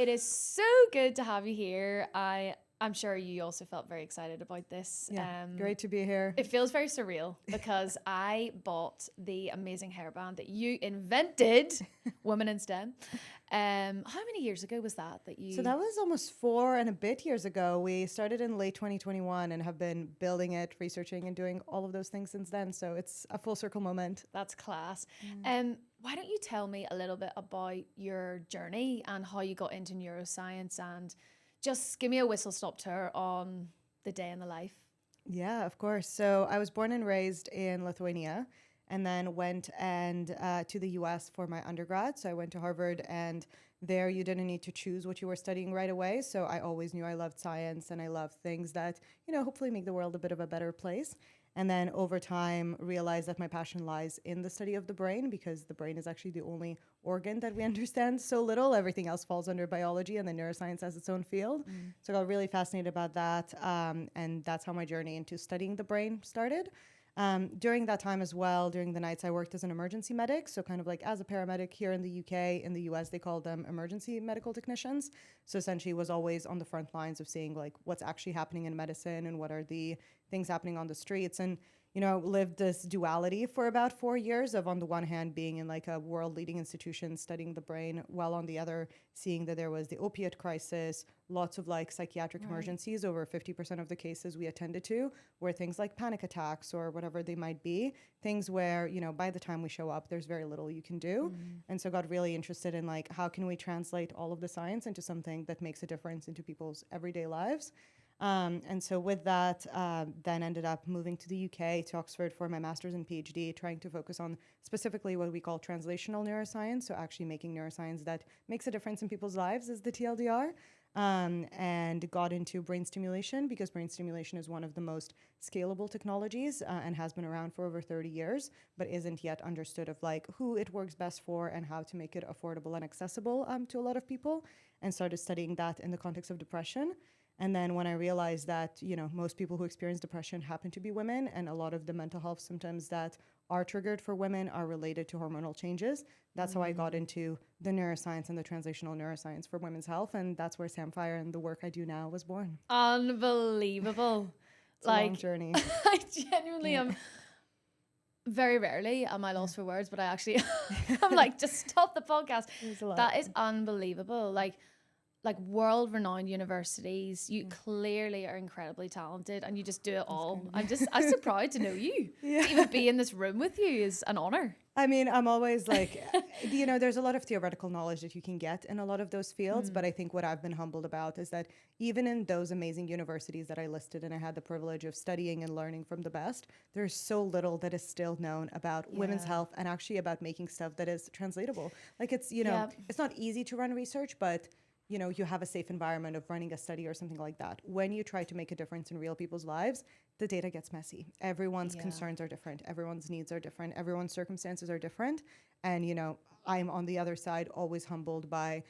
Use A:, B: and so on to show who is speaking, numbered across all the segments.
A: it is so good to have you here. I'm sure you also felt very excited about this.
B: Yeah, great to be here.
A: It feels very surreal because I bought the amazing hairband that you invented, Women in STEM. How many years ago was that you...
B: So that was almost 4 and a bit years ago. We started in late 2021 and have been building it, researching and doing all of those things since then. So it's a full circle moment.
A: That's class. Why don't you tell me a little bit about your journey and how you got into neuroscience, and just give me a whistle-stop tour on the day in the life.
B: Yeah, of course. So I was born and raised in Lithuania and then went to the US for my undergrad. So I went to Harvard, and there you didn't need to choose what you were studying right away. So I always knew I loved science and I loved things that, hopefully make the world a bit of a better place. And then over time, realized that my passion lies in the study of the brain, because the brain is actually the only organ that we understand so little. Everything else falls under biology, and then neuroscience has its own field. So I got really fascinated about that. And that's how my journey into studying the brain started. During that time as well, during the nights, I worked as an emergency medic. So kind of like as a paramedic here in the UK. In the US, they call them emergency medical technicians. So essentially was always on the front lines of seeing like what's actually happening in medicine and what are the things happening on the streets. And, lived this duality for about 4 years of, on the one hand, being in like a world leading institution studying the brain, while on the other, seeing that there was the opiate crisis, lots of like psychiatric emergencies. Over 50% of the cases we attended to were things like panic attacks or whatever they might be, things where, by the time we show up, there's very little you can do. And so got really interested in like, how can we translate all of the science into something that makes a difference into people's everyday lives? And so with that, then ended up moving to the UK, to Oxford for my master's and PhD, trying to focus on specifically what we call translational neuroscience. So actually making neuroscience that makes a difference in people's lives is the TLDR. And got into brain stimulation, because brain stimulation is one of the most scalable technologies and has been around for over 30 years, but isn't yet understood of like who it works best for and how to make it affordable and accessible to a lot of people, and started studying that in the context of depression. And then when I realized that, most people who experience depression happen to be women, and a lot of the mental health symptoms that are triggered for women are related to hormonal changes, that's how I got into the neuroscience and the translational neuroscience for women's health. And that's where Samphire and the work I do now was born.
A: Unbelievable.
B: It's a long journey.
A: I genuinely am. Very rarely am I lost for words, but I actually, I'm like, just stop the podcast. That is unbelievable. Like world-renowned universities, you clearly are incredibly talented, and you just do it all. I'm so proud to know you. To even be in this room with you is an honor.
B: I mean, I'm always like, there's a lot of theoretical knowledge that you can get in a lot of those fields. But I think what I've been humbled about is that even in those amazing universities that I listed, and I had the privilege of studying and learning from the best, there's so little that is still known about women's health, and actually about making stuff that is translatable. Like it's not easy to run research, but you have a safe environment of running a study or something like that. When you try to make a difference in real people's lives, the data gets messy. Everyone's concerns are different. Everyone's needs are different. Everyone's circumstances are different. And, I'm on the other side, always humbled by,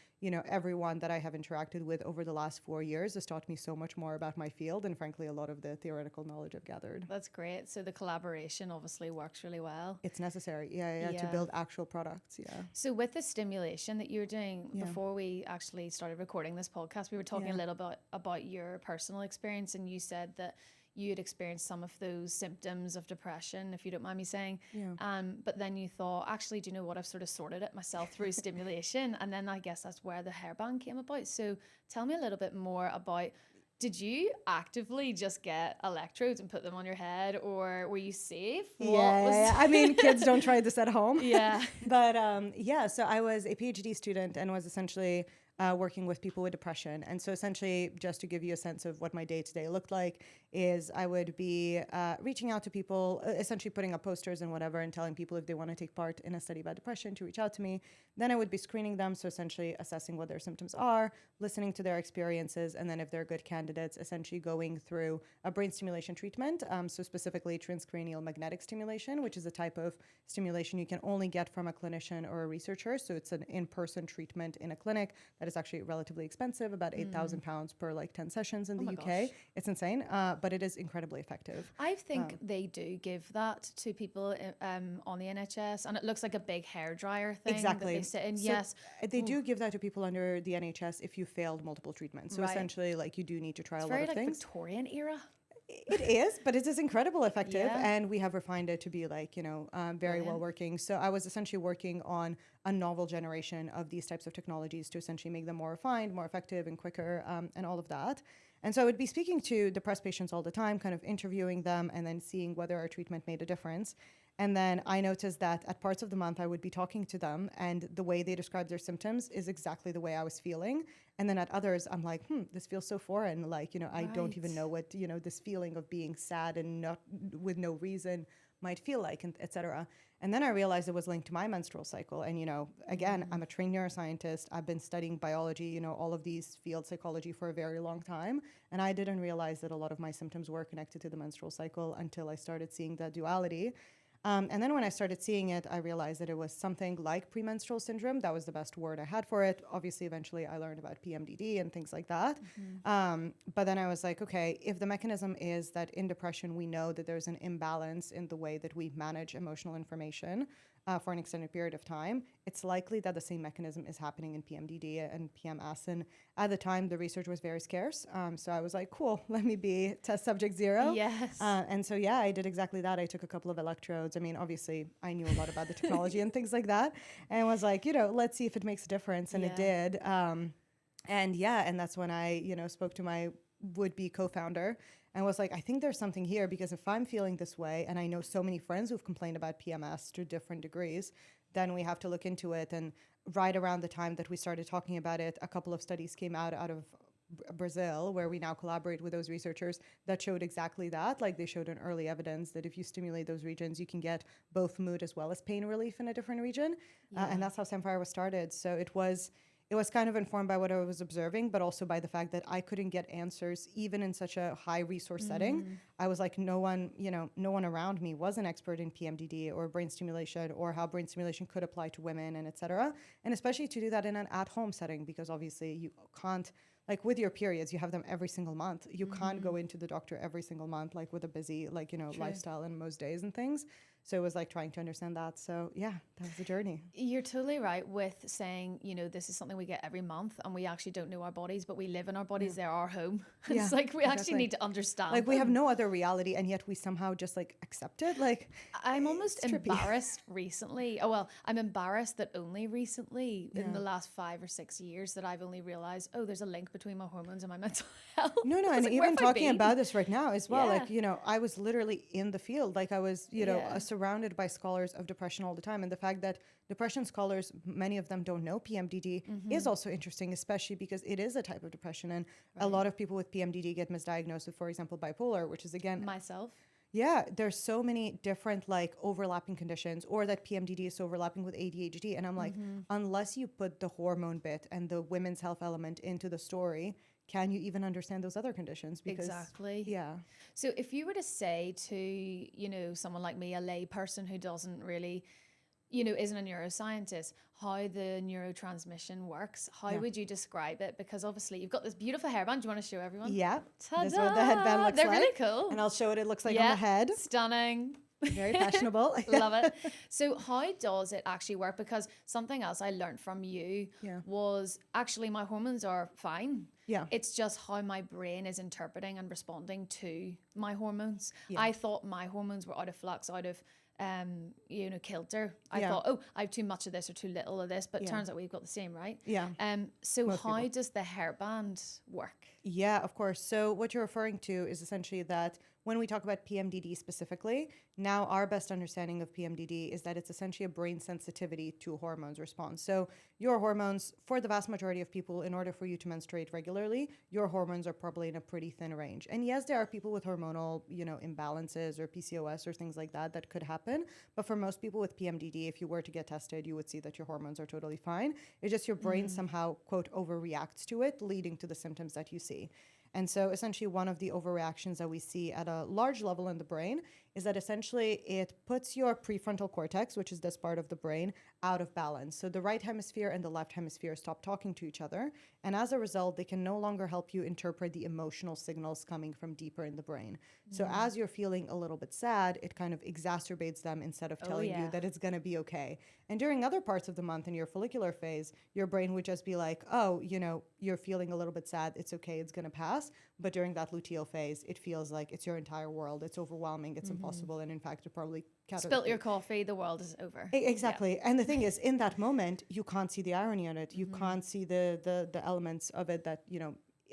B: everyone that I have interacted with over the last 4 years has taught me so much more about my field, and frankly, a lot of the theoretical knowledge I've gathered.
A: That's great. So the collaboration obviously works really well.
B: It's necessary, to build actual products,
A: So with the stimulation that you were doing, before we actually started recording this podcast, we were talking a little bit about your personal experience, and you said that you had experienced some of those symptoms of depression, if you don't mind me saying. But then you thought, actually, do you know what? I've sort of sorted it myself through stimulation. And then I guess that's where the hairband came about. So tell me a little bit more about, did you actively just get electrodes and put them on your head, or were you safe?
B: I mean, kids don't try this at home. But so I was a PhD student and was essentially working with people with depression. And so essentially, just to give you a sense of what my day-to-day looked like, is I would be reaching out to people, essentially putting up posters and whatever, and telling people if they want to take part in a study about depression to reach out to me. Then I would be screening them, so essentially assessing what their symptoms are, listening to their experiences, and then if they're good candidates, essentially going through a brain stimulation treatment, so specifically transcranial magnetic stimulation, which is a type of stimulation you can only get from a clinician or a researcher. So it's an in-person treatment in a clinic that that is actually relatively expensive, about £8,000 per like 10 sessions in the UK.
A: Gosh.
B: It's insane, but it is incredibly effective.
A: I think they do give that to people on the NHS, and it looks like a big hairdryer thing
B: Exactly.
A: that they sit in.
B: So
A: yes.
B: they do give that to people under the NHS if you failed multiple treatments. So essentially, like, you do need to try a lot of things.
A: Victorian era.
B: It is, but it is incredibly effective,
A: Yeah.
B: and we have refined it to be like, very well working. So I was essentially working on a novel generation of these types of technologies to essentially make them more refined, more effective, and quicker, and all of that. And so I would be speaking to depressed patients all the time, kind of interviewing them and then seeing whether our treatment made a difference. And then I noticed that at parts of the month, I would be talking to them, and the way they describe their symptoms is exactly the way I was feeling. And then at others, I'm like, this feels so foreign. Like, I don't even know what, this feeling of being sad and not with no reason might feel like, and et cetera. And then I realized it was linked to my menstrual cycle. And, again, I'm a trained neuroscientist. I've been studying biology, all of these field psychology for a very long time. And I didn't realize that a lot of my symptoms were connected to the menstrual cycle until I started seeing that duality. And then when I started seeing it, I realized that it was something like premenstrual syndrome. That was the best word I had for it. Obviously, eventually I learned about PMDD and things like that. But then I was like, okay, if the mechanism is that in depression, we know that there's an imbalance in the way that we manage emotional information for an extended period of time, it's likely that the same mechanism is happening in PMDD and PMS. And at the time, the research was very scarce. So I was like, cool, let me be test subject 0.
A: Yes.
B: And so, yeah, I did exactly that. I took a couple of electrodes. I mean, obviously, I knew a lot about the technology and things like that. And was like, let's see if it makes a difference. And it did. And that's when I, spoke to my would-be co-founder and was like, I think there's something here, because if I'm feeling this way, and I know so many friends who've complained about PMS to different degrees, then we have to look into it. And right around the time that we started talking about it, a couple of studies came out of Brazil, where we now collaborate with those researchers, that showed exactly that. Like, they showed an early evidence that if you stimulate those regions, you can get both mood as well as pain relief in a different region. And that's how Samphire was started. So it was kind of informed by what I was observing, but also by the fact that I couldn't get answers even in such a high resource setting. I was like, no one around me was an expert in PMDD or brain stimulation or how brain stimulation could apply to women and et cetera. And especially to do that in an at-home setting, because obviously you can't, like with your periods, you have them every single month. You can't go into the doctor every single month, like with a busy, lifestyle and most days and things. So it was like trying to understand that. So yeah, that was the journey.
A: You're totally right with saying, this is something we get every month and we actually don't know our bodies, but we live in our bodies. They're our home. It's like we actually need to understand.
B: Like we have no other reality, and yet we somehow just like accept it. Like
A: I'm almost embarrassed recently. Oh, well, I'm embarrassed that only recently in the last 5 or 6 years that I've only realized, there's a link between my hormones and my mental health.
B: No, and even talking about this right now as well, like, I was literally in the field. Like I was, surrounded by scholars of depression all the time. And the fact that depression scholars, many of them don't know PMDD is also interesting, especially because it is a type of depression. And a lot of people with PMDD get misdiagnosed with, for example, bipolar, which is again...
A: Myself.
B: Yeah, there's so many different like overlapping conditions, or that PMDD is overlapping with ADHD. And I'm like, unless you put the hormone bit and the women's health element into the story, can you even understand those other conditions? Because,
A: exactly.
B: Yeah.
A: So if you were to say to, someone like me, a lay person who doesn't really, isn't a neuroscientist, how the neurotransmission works, how would you describe it? Because obviously you've got this beautiful hairband. Do you want to show everyone?
B: Yeah.
A: Ta-da!
B: This is what the headband looks like.
A: They're really cool.
B: And I'll show what it looks like on the head.
A: Stunning.
B: Very fashionable.
A: Love it. So how does it actually work? Because something else I learned from you was actually my hormones are fine.
B: Yeah.
A: It's just how my brain is interpreting and responding to my hormones.
B: Yeah.
A: I thought my hormones were out of flux, out of kilter. I thought, I have too much of this or too little of this, but it turns out we've got the same, right?
B: Yeah.
A: So how does the hairband work?
B: Yeah, of course. So what you're referring to is essentially that when we talk about PMDD specifically, now our best understanding of PMDD is that it's essentially a brain sensitivity to hormones response. So your hormones, for the vast majority of people, in order for you to menstruate regularly, your hormones are probably in a pretty thin range. And yes, there are people with hormonal, imbalances or PCOS or things like that that could happen. But for most people with PMDD, if you were to get tested, you would see that your hormones are totally fine. It's just your brain somehow, quote, overreacts to it, leading to the symptoms that you see. And so essentially one of the overreactions that we see at a large level in the brain is that essentially it puts your prefrontal cortex, which is this part of the brain, out of balance. So the right hemisphere and the left hemisphere stop talking to each other. And as a result, they can no longer help you interpret the emotional signals coming from deeper in the brain. So as you're feeling a little bit sad, it kind of exacerbates them instead of telling you that it's going to be okay. And during other parts of the month in your follicular phase, your brain would just be like, oh, you're feeling a little bit sad. It's okay. It's going to pass. But during that luteal phase, it feels like it's your entire world. It's overwhelming. It's impossible. And in fact, it probably
A: spilt your coffee. The world is over.
B: Exactly. Yeah. And the thing is, in that moment, you can't see the irony on it. You can't see the elements of it that,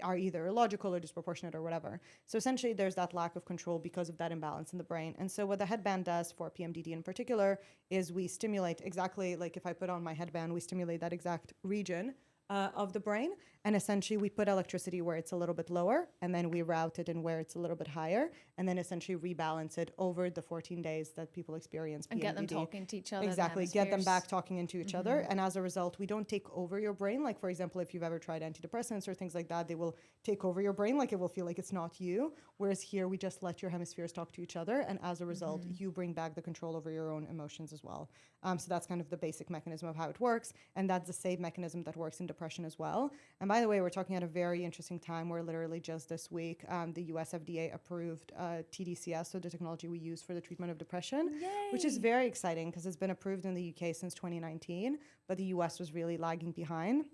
B: are either illogical or disproportionate or whatever. So essentially, there's that lack of control because of that imbalance in the brain. And so what the headband does for PMDD in particular is we stimulate exactly, like if I put on my headband, we stimulate that exact region of the brain. And essentially, we put electricity where it's a little bit lower, and then we route it in where it's a little bit higher, and then essentially rebalance it over the 14 days that people experience PMDD.
A: And get them talking to each other.
B: Exactly, get them back talking into each other. And as a result, we don't take over your brain. Like, for example, if you've ever tried antidepressants or things like that, they will take over your brain. Like, it will feel like it's not you. Whereas here, we just let your hemispheres talk to each other. And as a result, you bring back the control over your own emotions as well. So that's kind of the basic mechanism of how it works. And that's the same mechanism that works in depression as well. And by the way, we're talking at a very interesting time where literally just this week, the US FDA approved TDCS, so the technology we use for the treatment of depression, which is very exciting because it's been approved in the UK since 2019, but the US was really lagging behind.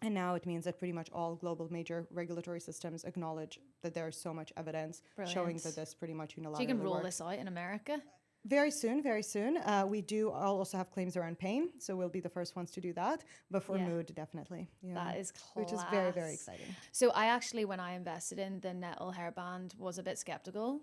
B: And now it means that pretty much all global major regulatory systems acknowledge that there is so much evidence showing that this pretty much unilaterally
A: So you can roll
B: works.
A: this out in America?
B: Very soon, very soon. We do also have claims around pain, so we'll be the first ones to do that. But for mood, definitely. Yeah.
A: That is class.
B: Which is very, very exciting.
A: So I actually, when I invested in the Nettle hairband, was a bit skeptical.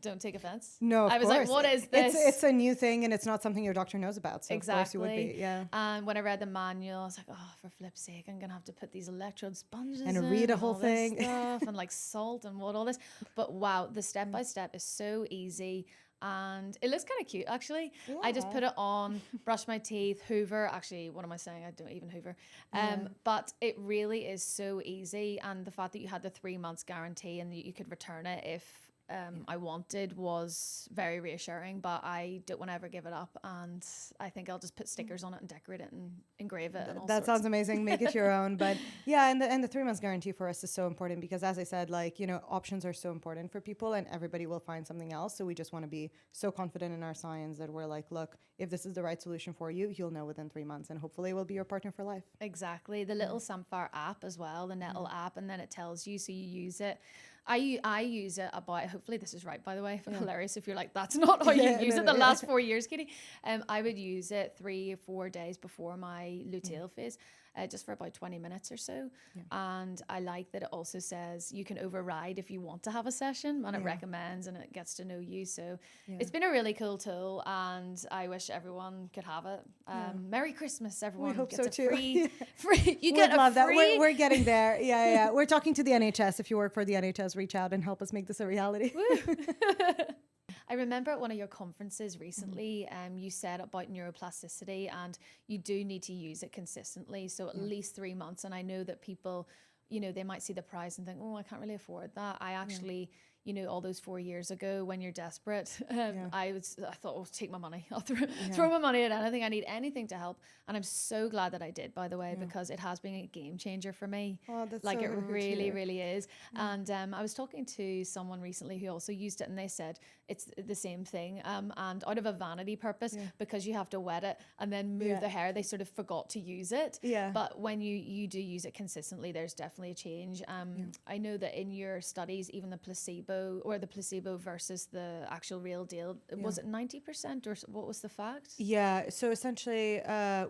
A: Don't take offense.
B: No, of
A: I was
B: course.
A: like, what is this?
B: It's a new thing, and it's not something your doctor knows about. So
A: exactly.
B: Of course you would be. Yeah.
A: And when I read the manual, I was like, oh, for flip's sake, I'm gonna have to put these electrode sponges
B: and
A: in
B: read a
A: and
B: whole
A: all
B: thing
A: this stuff and like salt and all this. But wow, the step by step is so easy. And it looks kind of cute, actually. Yeah. I just put it on, brush my teeth, hoover. Actually, what am I saying? I don't even hoover. But it really is so easy. And the fact that you had the 3 months guarantee and you could return it if I wanted was very reassuring. But I don't want to ever give it up. And I think I'll just put stickers on it and decorate it and engrave it. And all
B: that
A: sorts.
B: Sounds amazing. Make it your own. But yeah, and the 3 months guarantee for us is so important because, as I said, like, options are so important for people and everybody will find something else. So we just want to be so confident in our science that we're like, look, if this is the right solution for you, you'll know within 3 months and hopefully we'll be your partner for life.
A: Exactly. The little Samphire app as well, the Nettle app, and then it tells you, so you use it. I use it about, hopefully this is right, by the way, hilarious if you're like, that's not how you use it the last 4 years, Katie. I would use it 3 or 4 days before my luteal phase, just for about 20 minutes or so. And I like that it also says you can override if you want to have a session, and it recommends and it gets to know you. So it's been a really cool tool and I wish everyone could have it. Merry Christmas, everyone.
B: We hope
A: gets
B: so too.
A: Free. You get
B: love
A: a free.
B: That. We're getting there. Yeah. We're talking to the NHS. If you work for the NHS, reach out and help us make this a reality.
A: I remember at one of your conferences recently, you said about neuroplasticity and you do need to use it consistently. So at least 3 months. And I know that people, they might see the price and think, oh, I can't really afford that. I actually, all those 4 years ago when you're desperate, I thought, oh, take my money. I'll throw my money at anything. I need anything to help. And I'm so glad that I did, by the way, because it has been a game changer for me.
B: Oh, that's
A: like
B: so
A: it really,
B: good.
A: really is. And I was talking to someone recently who also used it and they said it's the same thing. And out of a vanity purpose, because you have to wet it and then move the hair, they sort of forgot to use it.
B: Yeah.
A: But when you do use it consistently, there's definitely a change. I know that in your studies, even the placebo versus the actual real deal, was it 90% or what was the fact?
B: Yeah, so essentially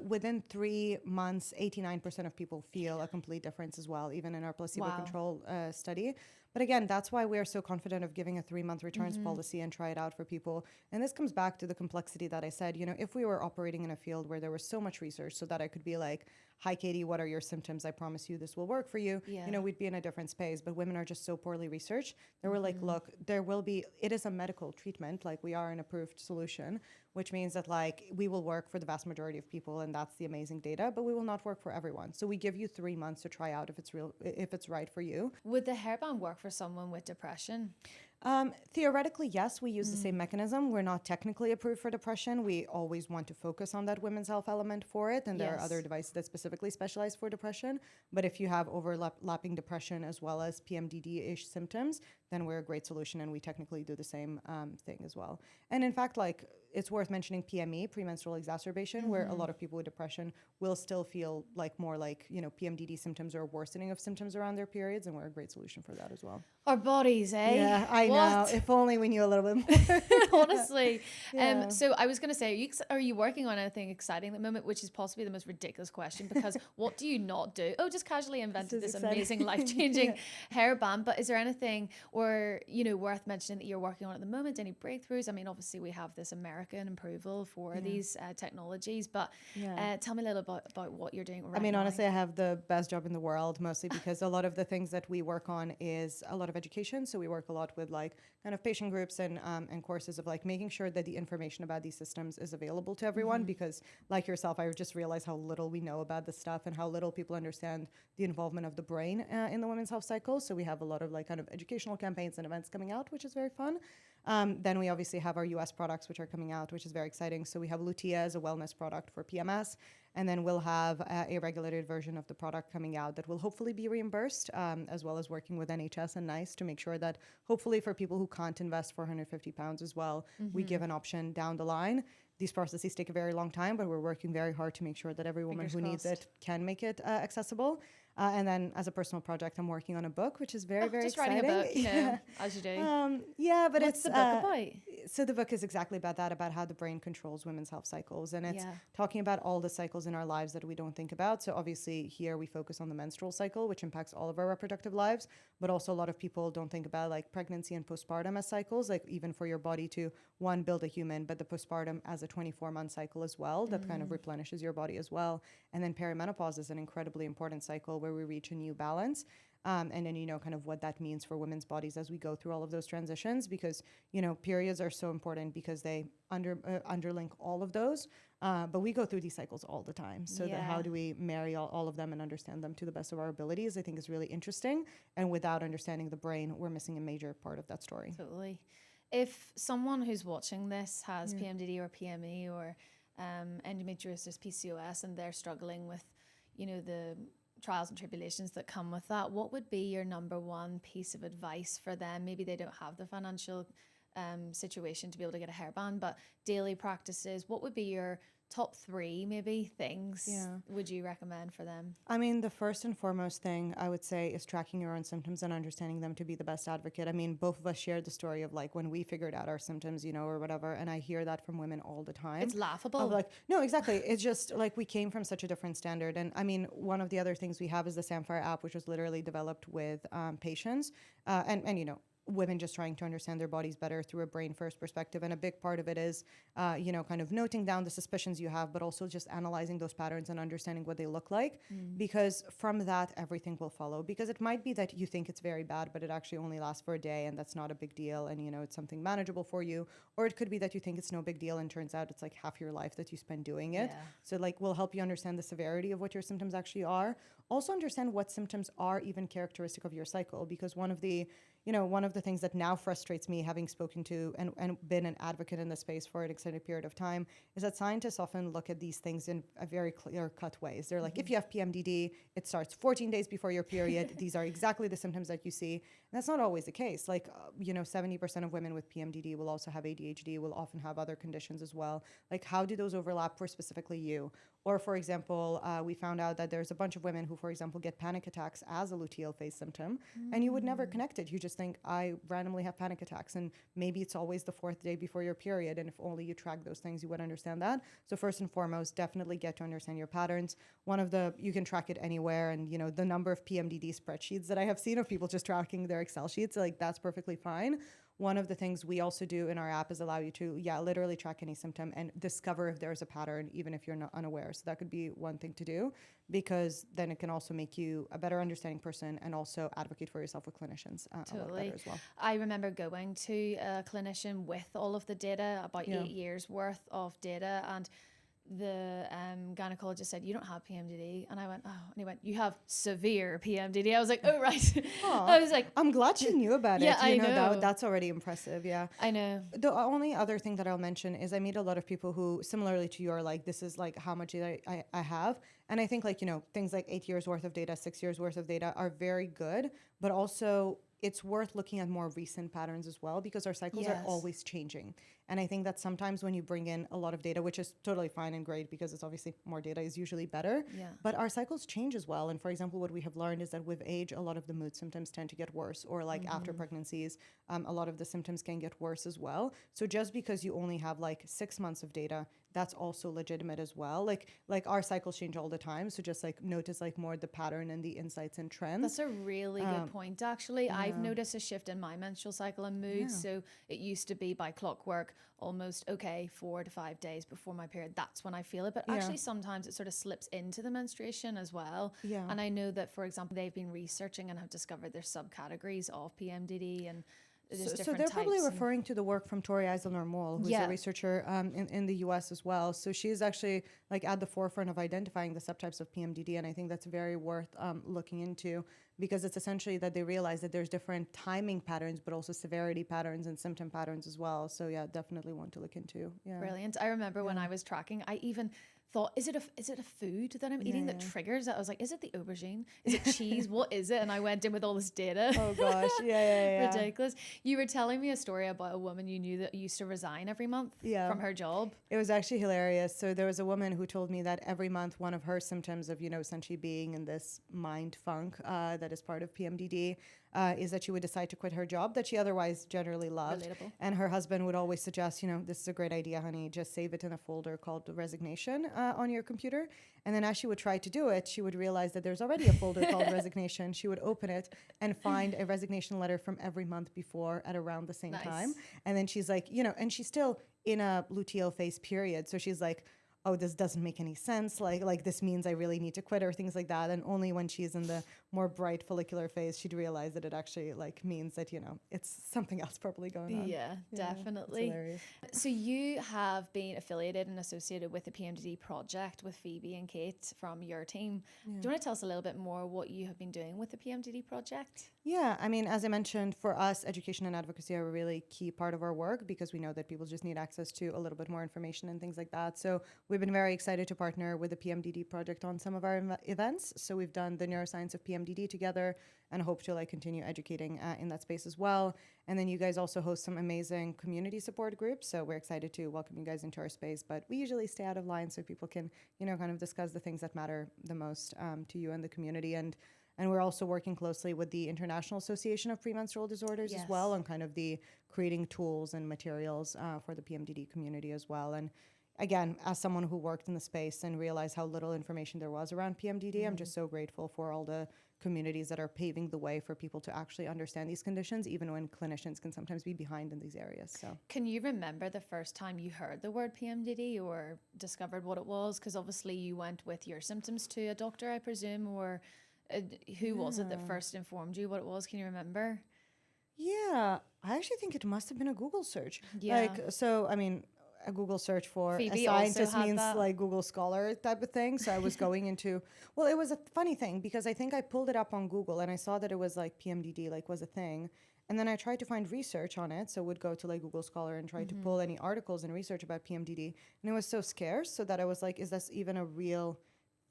B: within 3 months, 89% of people feel a complete difference as well, even in our placebo control study. But again, that's why we're so confident of giving a 3-month returns policy and try it out for people. And this comes back to the complexity that I said, if we were operating in a field where there was so much research so that I could be like, hi, Katie, what are your symptoms? I promise you this will work for you. We'd be in a different space. But women are just so poorly researched. They were like, look, it is a medical treatment. Like, we are an approved solution, which means that like we will work for the vast majority of people. And that's the amazing data, but we will not work for everyone. So we give you 3 months to try out if it's right for you.
A: Would the hairband work for someone with depression?
B: Theoretically, yes, we use the same mechanism. We're not technically approved for depression. We always want to focus on that women's health element for it. And there are other devices that specifically specialize for depression. But if you have overlapping depression as well as PMDD-ish symptoms, then we're a great solution. And we technically do the same thing as well. And in fact, like, it's worth mentioning PME, premenstrual exacerbation, where a lot of people with depression will still feel like more like, PMDD symptoms or worsening of symptoms around their periods. And we're a great solution for that as well.
A: Our bodies, eh?
B: Yeah, I know. If only we knew a little bit more.
A: Honestly. So I was going to say, are you working on anything exciting at the moment, which is possibly the most ridiculous question, because what do you not do? Oh, just casually invented this amazing life-changing hairband. But is there anything, or, worth mentioning that you're working on at the moment? Any breakthroughs? I mean, obviously we have this American approval for these technologies, but tell me a little about what you're doing right now.
B: Honestly, I have the best job in the world, mostly because a lot of the things that we work on is a lot of education. So we work a lot with like kind of patient groups and courses of like making sure that the information about these systems is available to everyone, because like yourself, I just realized how little we know about this stuff and how little people understand the involvement of the brain in the women's health cycle. So we have a lot of like kind of educational campaigns and events coming out, which is very fun. Then we obviously have our US products, which are coming out, which is very exciting. So we have luteal as a wellness product for PMS. And then we'll have a regulated version of the product coming out that will hopefully be reimbursed, as well as working with NHS and NICE to make sure that hopefully for people who can't invest £450 as well, we give an option down the line. These processes take a very long time, but we're working very hard to make sure that every woman who needs it can make it accessible. And then as a personal project, I'm working on a book, which is very, very
A: just
B: exciting.
A: Just writing a book, as you do.
B: But
A: what's the book about?
B: So the book is exactly about that, about how the brain controls women's health cycles. And it's talking about all the cycles in our lives that we don't think about. So obviously here we focus on the menstrual cycle, which impacts all of our reproductive lives. But also a lot of people don't think about like pregnancy and postpartum as cycles, like even for your body to, one, build a human, but the postpartum as a 24-month cycle as well, that kind of replenishes your body as well. And then perimenopause is an incredibly important cycle where we reach a new balance. And then, kind of what that means for women's bodies as we go through all of those transitions, because, periods are so important because they underlink all of those. But we go through these cycles all the time. So that how do we marry all of them and understand them to the best of our abilities, I think is really interesting. And without understanding the brain, we're missing a major part of that story.
A: Totally. If someone who's watching this has PMDD or PME or endometriosis, PCOS, and they're struggling with, the trials and tribulations that come with that, what would be your number one piece of advice for them? Maybe they don't have the financial situation to be able to get a hairband, but daily practices, what would be your top 3 maybe things would you recommend for them?
B: The first and foremost thing I would say is tracking your own symptoms and understanding them to be the best advocate. Both of us shared the story of like when we figured out our symptoms, or whatever. And I hear that from women all the time.
A: It's laughable.
B: Of like, no, exactly. It's just like we came from such a different standard. And one of the other things we have is the Samphire app, which was literally developed with patients and women just trying to understand their bodies better through a brain first perspective. And a big part of it is, kind of noting down the suspicions you have, but also just analyzing those patterns and understanding what they look like, because from that, everything will follow. Because it might be that you think it's very bad, but it actually only lasts for a day and that's not a big deal. And, it's something manageable for you. Or it could be that you think it's no big deal and turns out it's like half your life that you spend doing it. So like, we'll help you understand the severity of what your symptoms actually are. Also understand what symptoms are even characteristic of your cycle, because one of the things that now frustrates me, having spoken to and been an advocate in this space for an extended period of time, is that scientists often look at these things in a very clear-cut ways. They're like, if you have PMDD, it starts 14 days before your period. These are exactly the symptoms that you see. And that's not always the case. Like, 70% of women with PMDD will also have ADHD, will often have other conditions as well. Like, how do those overlap for specifically you? Or, for example, we found out that there's a bunch of women who, for example, get panic attacks as a luteal phase symptom, and you would never connect it. You just think, I randomly have panic attacks, and maybe it's always the 4th day before your period, and if only you track those things, you would understand that. So first and foremost, definitely get to understand your patterns. You can track it anywhere, and, the number of PMDD spreadsheets that I have seen of people just tracking their Excel sheets, like, that's perfectly fine. One of the things we also do in our app is allow you to, literally track any symptom and discover if there's a pattern, even if you're not unaware. So that could be one thing to do, because then it can also make you a better understanding person and also advocate for yourself with clinicians a lot better as well.
A: I remember going to a clinician with all of the data, about 8 years worth of data, and the gynecologist said, you don't have PMDD. And I went, oh, and he went, you have severe PMDD. I was like, oh, right. I was like,
B: I'm glad she knew about it.
A: Yeah, I know.
B: That's already impressive. Yeah.
A: I know.
B: The only other thing that I'll mention is I meet a lot of people who, similarly to you, are like, this is like how much data I have. And I think, like, you know, things like 8 years worth of data, 6 years worth of data are very good, but also it's worth looking at more recent patterns as well, because our cycles are always changing. And I think that sometimes when you bring in a lot of data, which is totally fine and great, because it's obviously more data is usually better, but our cycles change as well. And for example, what we have learned is that with age, a lot of the mood symptoms tend to get worse, or like after pregnancies, a lot of the symptoms can get worse as well. So just because you only have like 6 months of data, that's also legitimate as well. Like our cycles change all the time. So just like notice like more the pattern and the insights and trends.
A: That's a really good point, actually. I've noticed a shift in my menstrual cycle and mood. So it used to be by clockwork, almost 4 to 5 days before my period. That's when I feel it. But actually sometimes it sort of slips into the menstruation as well. And I know that, for example, they've been researching and have discovered there's subcategories of PMDD, and
B: so they're probably referring to the work from Tori Eisel-Normol, who's a researcher in the US as well. So she's actually like at the forefront of identifying the subtypes of PMDD. And I think that's very worth looking into, because it's essentially that they realize that there's different timing patterns, but also severity patterns and symptom patterns as well. So yeah, definitely one to look into. Yeah.
A: Brilliant. I remember when I was tracking, I even thought, is it a food that I'm eating that triggers it? I was like, is it the aubergine? Is it cheese? What is it? And I went in with all this data.
B: Oh gosh, yeah.
A: Ridiculous. You were telling me a story about a woman you knew that used to resign every month from her job.
B: It was actually hilarious. So there was a woman who told me that every month one of her symptoms of, you know, essentially being in this mind funk that is part of PMDD is that she would decide to quit her job that she otherwise generally loved.
A: Relatable.
B: And her husband would always suggest, you know, this is a great idea, honey, just save it in a folder called resignation on your computer. And then as she would try to do it, she would realize that there's already a folder called resignation. She would open it and find a resignation letter from every month before at around the same time. And then she's like, you know, and she's still in a luteal phase period. So she's like, oh, this doesn't make any sense. Like this means I really need to quit, or things like that. And only when she's in the more bright follicular phase, she'd realize that it actually like means that, you know, it's something else probably going on.
A: Yeah, definitely. So you have been affiliated and associated with the PMDD project with Phoebe and Kate from your team. Do you want to tell us a little bit more what you have been doing with the PMDD project?
B: Yeah, I mean, as I mentioned, for us, education and advocacy are a really key part of our work, because we know that people just need access to a little bit more information and things like that. So we've been very excited to partner with the PMDD project on some of our events. So we've done the neuroscience of PMDD together, and hope to like continue educating in that space as well. And then you guys also host some amazing community support groups. So we're excited to welcome you guys into our space, but we usually stay out of line so people can, you know, kind of discuss the things that matter the most to you and the community. And we're also working closely with the International Association of Premenstrual Disorders as well, on kind of the creating tools and materials for the PMDD community as well. And again, as someone who worked in the space and realized how little information there was around PMDD, I'm just so grateful for all the communities that are paving the way for people to actually understand these conditions, even when clinicians can sometimes be behind in these areas. So,
A: can you remember the first time you heard the word PMDD or discovered what it was? Because obviously you went with your symptoms to a doctor, I presume, or who was it that first informed you what it was? Can you remember?
B: Yeah, I actually think it must have been a Google search.
A: Yeah.
B: Like, so, I mean, a Google search for
A: Phoebe
B: a scientist
A: also
B: means
A: that.
B: like Google Scholar type of thing. So I was going into, well, it was a funny thing, because I think I pulled it up on Google and I saw that it was like PMDD, like was a thing. And then I tried to find research on it. So would go to like Google Scholar and try to pull any articles and research about PMDD. And it was so scarce, so that I was like, is this even a real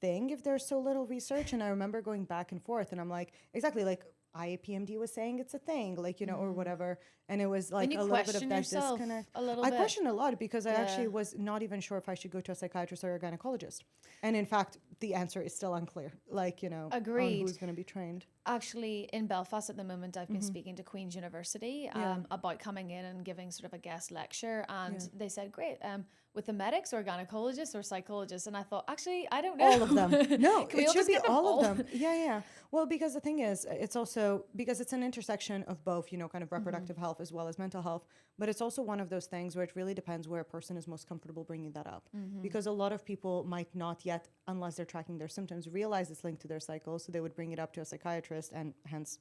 B: thing if there's so little research? And I remember going back and forth, and I'm like, exactly, like IAPMD was saying it's a thing, like, you know, or whatever. And it was like a little bit of that disconnect. I questioned a lot, because I actually was not even sure if I should go to a psychiatrist or a gynecologist. And in fact, the answer is still unclear, like, you know,
A: Agreed.
B: on who's going to be trained.
A: Actually, in Belfast at the moment, I've been speaking to Queen's University about coming in and giving sort of a guest lecture. And they said, great, with the medics or gynecologists or psychologists. And I thought, actually, I don't know.
B: All of them. No, it should be all of them. Yeah. Well, because the thing is, it's also, because it's an intersection of both, you know, kind of reproductive health as well as mental health. But it's also one of those things where it really depends where a person is most comfortable bringing that up. Because a lot of people might not yet, unless they're tracking their symptoms, realize it's linked to their cycle. So they would bring it up to a psychiatrist and hence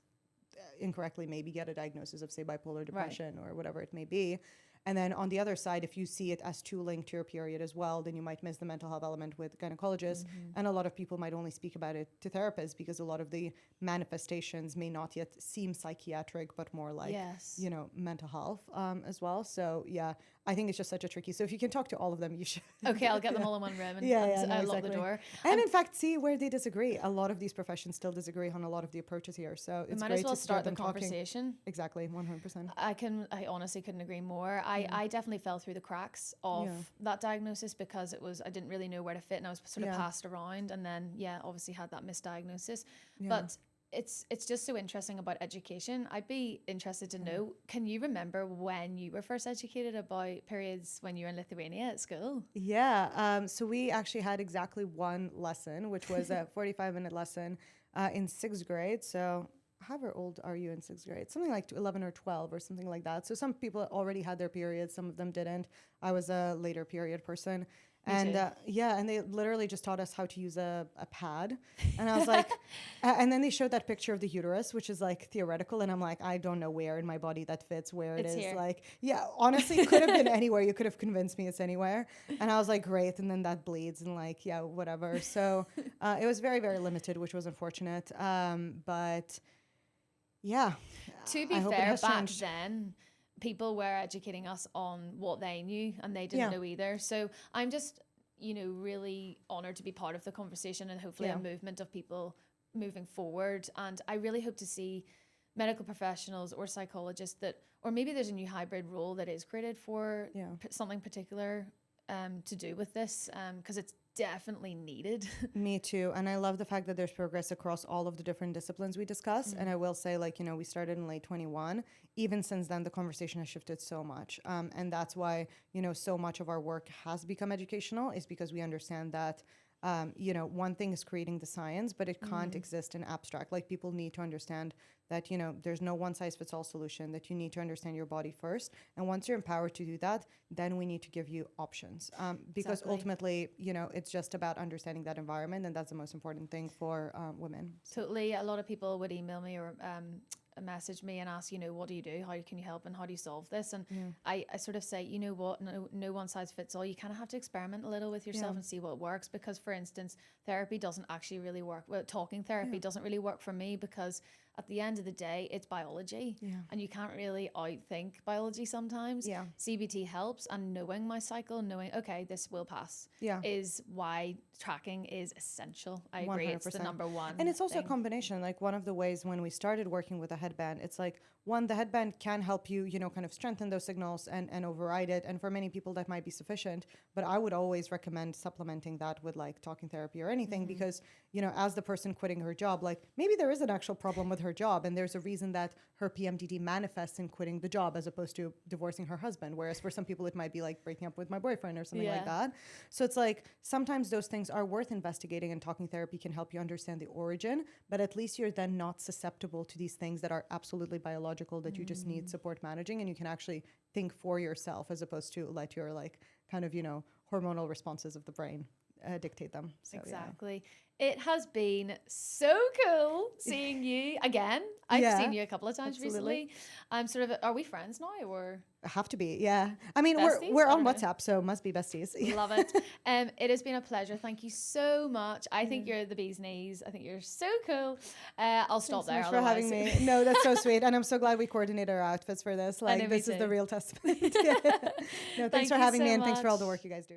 B: incorrectly maybe get a diagnosis of, say, bipolar depression or whatever it may be. And then on the other side, if you see it as too linked to your period as well, then you might miss the mental health element with gynecologists. And a lot of people might only speak about it to therapists because a lot of the manifestations may not yet seem psychiatric, but more like, you know, mental health as well. So yeah, I think it's just such a tricky. So if you can talk to all of them, you should.
A: Okay, I'll get them all in one room and lock the door.
B: And in fact, see where they disagree. A lot of these professions still disagree on a lot of the approaches here. So it's
A: might
B: great
A: as well
B: to
A: start the
B: them
A: conversation.
B: Exactly, 100%.
A: I honestly couldn't agree more. I definitely fell through the cracks of that diagnosis because I didn't really know where to fit, and I was sort of passed around, and then obviously had that misdiagnosis. But it's just so interesting about education. I'd be interested to know, can you remember when you were first educated about periods when you were in Lithuania at school?
B: Yeah, so we actually had exactly one lesson, which was a 45-minute lesson in 6th grade. So however old are you in 6th grade? Something like 11 or 12 or something like that. So some people already had their periods, some of them didn't. I was a later period person. And and they literally just taught us how to use a pad. And I was like, and then they showed that picture of the uterus, which is like theoretical. And I'm like, I don't know where in my body that fits, where it is. Here. Like, honestly, it could have been anywhere. You could have convinced me it's anywhere. And I was like, great. And then that bleeds and like, whatever. So it was very, very limited, which was unfortunate. But yeah.
A: To be fair, back then, people were educating us on what they knew and they didn't know either. So I'm just, really honored to be part of the conversation and hopefully a movement of people moving forward. And I really hope to see medical professionals or psychologists or maybe there's a new hybrid role that is created for something particular to do with this, because it's definitely needed.
B: Me too. And I love the fact that there's progress across all of the different disciplines we discuss. And I will say, we started in late 21. Even since then, the conversation has shifted so much. And that's why, so much of our work has become educational, is because we understand that one thing is creating the science, but it can't exist in abstract. Like, people need to understand that, there's no one size fits all solution, that you need to understand your body first. And once you're empowered to do that, then we need to give you options. Because ultimately, it's just about understanding that environment. And that's the most important thing for women.
A: Totally. A lot of people would email me or message me and ask, what do you do? How can you help? And how do you solve this? And I sort of say, no one size fits all. You kind of have to experiment a little with yourself and see what works. Because, for instance, therapy doesn't actually really work. Well, talking therapy doesn't really work for me because at the end of the day, it's biology. And you can't really outthink biology sometimes. CBT helps, and knowing my cycle, knowing, okay, this will pass, is why tracking is essential. I agree. 100%. It's the number one.
B: And it's also a combination. Like, one of the ways when we started working with a headband, it's like, one, the headband can help you, kind of strengthen those signals and override it. And for many people, that might be sufficient. But I would always recommend supplementing that with like talking therapy or anything, because, as the person quitting her job, like, maybe there is an actual problem with her job, and there's a reason that her PMDD manifests in quitting the job as opposed to divorcing her husband. Whereas for some people, it might be like breaking up with my boyfriend or something like that. So it's like, sometimes those things are worth investigating, and talking therapy can help you understand the origin, but at least you're then not susceptible to these things that are absolutely biological, that you just need support managing, and you can actually think for yourself as opposed to let your like kind of, hormonal responses of the brain dictate them. So,
A: exactly. It has been so cool seeing you again. I've seen you a couple of times recently. Are we friends now, or?
B: Have to be, yeah. I mean,
A: besties?
B: we're on WhatsApp, so must be besties.
A: Love it. It has been a pleasure. Thank you so much. I think you're the bee's knees. I think you're so cool. I'll stop there.
B: Thanks so much for having me. No, that's so sweet, and I'm so glad we coordinated our outfits for this. Like, this is the real testament. No, thanks for having me, and thanks for all the work you guys do.